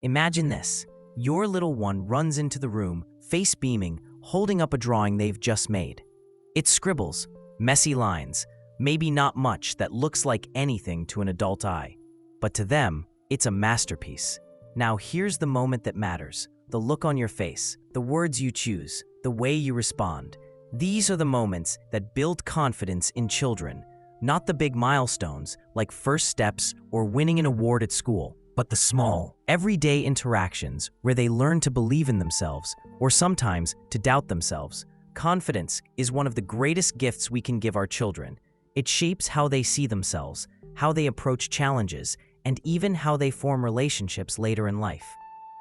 Imagine this. Your little one runs into the room, face beaming, holding up a drawing they've just made. It scribbles, messy lines, maybe not much that looks like anything to an adult eye. But to them, it's a masterpiece. Now here's the moment that matters. The look on your face, the words you choose, the way you respond. These are the moments that build confidence in children, not the big milestones like first steps or winning an award at school, but the small, everyday interactions where they learn to believe in themselves or sometimes to doubt themselves. Confidence is one of the greatest gifts we can give our children. It shapes how they see themselves, how they approach challenges, and even how they form relationships later in life.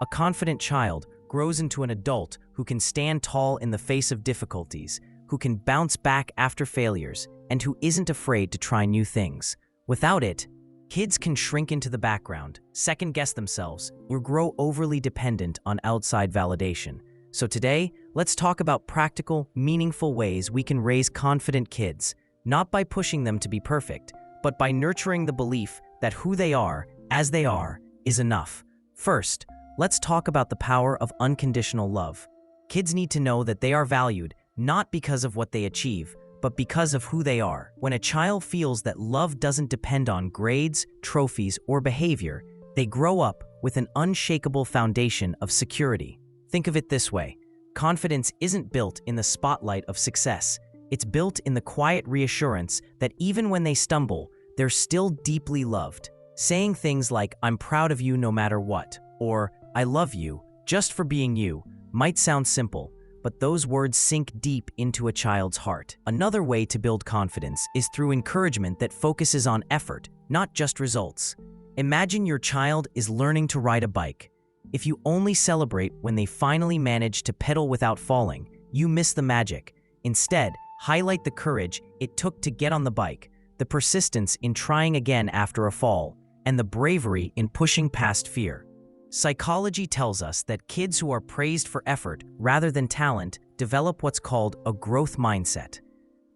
A confident child grows into an adult who can stand tall in the face of difficulties, who can bounce back after failures, and who isn't afraid to try new things. Without it, kids can shrink into the background, second-guess themselves, or grow overly dependent on outside validation. So today, let's talk about practical, meaningful ways we can raise confident kids, not by pushing them to be perfect, but by nurturing the belief that who they are, as they are, is enough. First, let's talk about the power of unconditional love. Kids need to know that they are valued not because of what they achieve, but because of who they are. When a child feels that love doesn't depend on grades, trophies, or behavior, they grow up with an unshakable foundation of security. Think of it this way. Confidence isn't built in the spotlight of success. It's built in the quiet reassurance that even when they stumble, they're still deeply loved. Saying things like, "I'm proud of you no matter what," or "I love you just for being you," might sound simple, but those words sink deep into a child's heart. Another way to build confidence is through encouragement that focuses on effort, not just results. Imagine your child is learning to ride a bike. If you only celebrate when they finally manage to pedal without falling, you miss the magic. Instead, highlight the courage it took to get on the bike, the persistence in trying again after a fall, and the bravery in pushing past fear. Psychology tells us that kids who are praised for effort rather than talent develop what's called a growth mindset.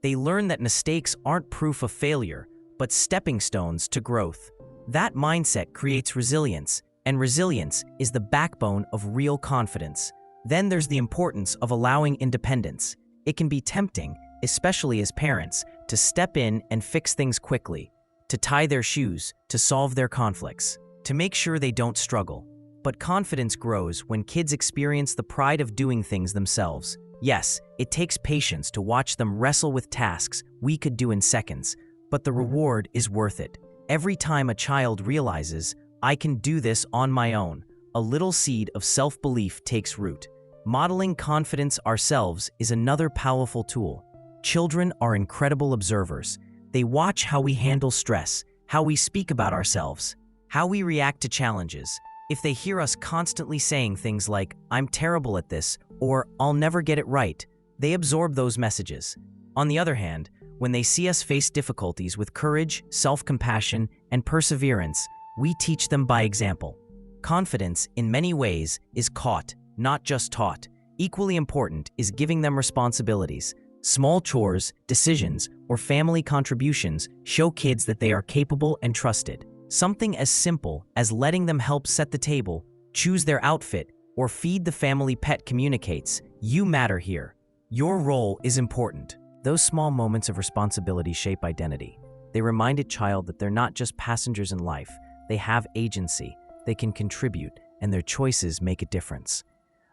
They learn that mistakes aren't proof of failure, but stepping stones to growth. That mindset creates resilience, and resilience is the backbone of real confidence. Then there's the importance of allowing independence. It can be tempting, especially as parents, to step in and fix things quickly, to tie their shoes, to solve their conflicts, to make sure they don't struggle. But confidence grows when kids experience the pride of doing things themselves. Yes, it takes patience to watch them wrestle with tasks we could do in seconds, but the reward is worth it. Every time a child realizes, "I can do this on my own," a little seed of self-belief takes root. Modeling confidence ourselves is another powerful tool. Children are incredible observers. They watch how we handle stress, how we speak about ourselves, how we react to challenges. If they hear us constantly saying things like, "I'm terrible at this," or "I'll never get it right," they absorb those messages. On the other hand, when they see us face difficulties with courage, self-compassion, and perseverance, we teach them by example. Confidence, in many ways, is caught, not just taught. Equally important is giving them responsibilities. Small chores, decisions, or family contributions show kids that they are capable and trusted. Something as simple as letting them help set the table, choose their outfit, or feed the family pet communicates, "You matter here. Your role is important." Those small moments of responsibility shape identity. They remind a child that they're not just passengers in life. They have agency, they can contribute, and their choices make a difference.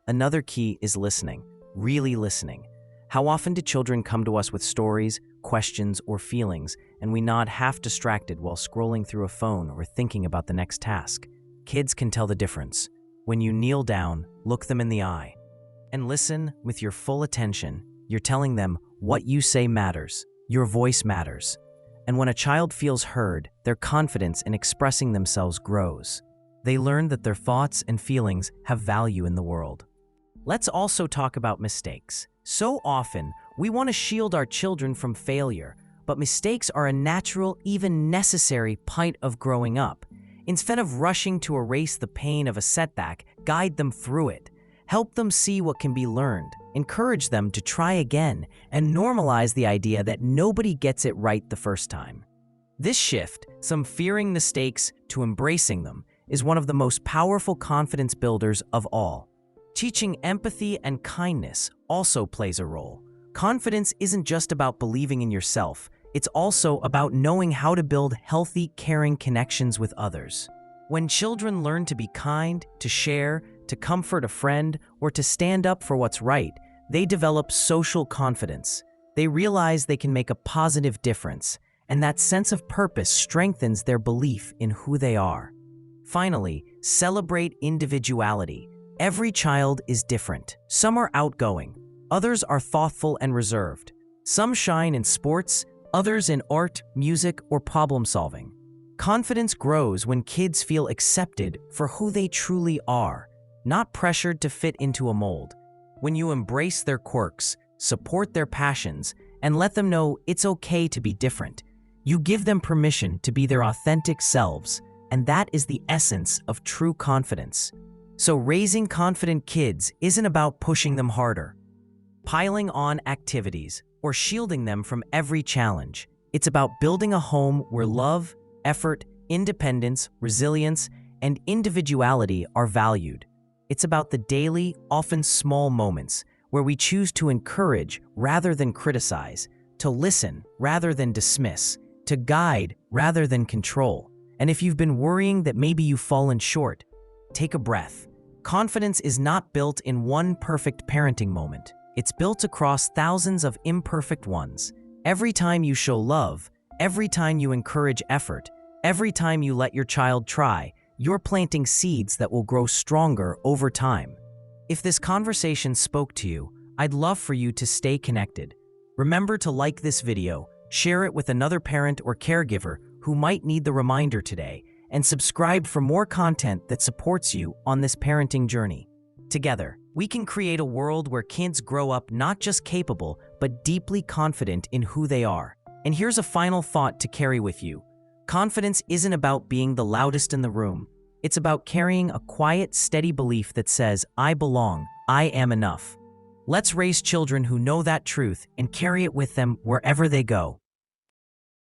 Another key is listening, really listening. How often do children come to us with stories, questions, or feelings, and we nod half distracted while scrolling through a phone or thinking about the next task? Kids can tell the difference. When you kneel down, look them in the eye, and listen with your full attention, you're telling them what you say matters, your voice matters. And when a child feels heard, their confidence in expressing themselves grows. They learn that their thoughts and feelings have value in the world. Let's also talk about mistakes. So often, we want to shield our children from failure, but mistakes are a natural, even necessary part of growing up. Instead of rushing to erase the pain of a setback, guide them through it. Help them see what can be learned. Encourage them to try again, and normalize the idea that nobody gets it right the first time. This shift, from fearing mistakes to embracing them, is one of the most powerful confidence builders of all. Teaching empathy and kindness also plays a role. Confidence isn't just about believing in yourself, it's also about knowing how to build healthy, caring connections with others. When children learn to be kind, to share, to comfort a friend, or to stand up for what's right, they develop social confidence. They realize they can make a positive difference, and that sense of purpose strengthens their belief in who they are. Finally, celebrate individuality. Every child is different. Some are outgoing, others are thoughtful and reserved. Some shine in sports, others in art, music, or problem solving. Confidence grows when kids feel accepted for who they truly are, not pressured to fit into a mold. When you embrace their quirks, support their passions, and let them know it's okay to be different, you give them permission to be their authentic selves, and that is the essence of true confidence. So raising confident kids isn't about pushing them harder, piling on activities, or shielding them from every challenge. It's about building a home where love, effort, independence, resilience, and individuality are valued. It's about the daily, often small moments where we choose to encourage rather than criticize, to listen rather than dismiss, to guide rather than control. And if you've been worrying that maybe you've fallen short, take a breath. Confidence is not built in one perfect parenting moment. It's built across thousands of imperfect ones. Every time you show love, every time you encourage effort, every time you let your child try, you're planting seeds that will grow stronger over time. If this conversation spoke to you, I'd love for you to stay connected. Remember to like this video, share it with another parent or caregiver who might need the reminder today, and subscribe for more content that supports you on this parenting journey. Together, we can create a world where kids grow up not just capable, but deeply confident in who they are. And here's a final thought to carry with you. Confidence isn't about being the loudest in the room. It's about carrying a quiet, steady belief that says, I belong, I am enough. Let's raise children who know that truth and carry it with them wherever they go.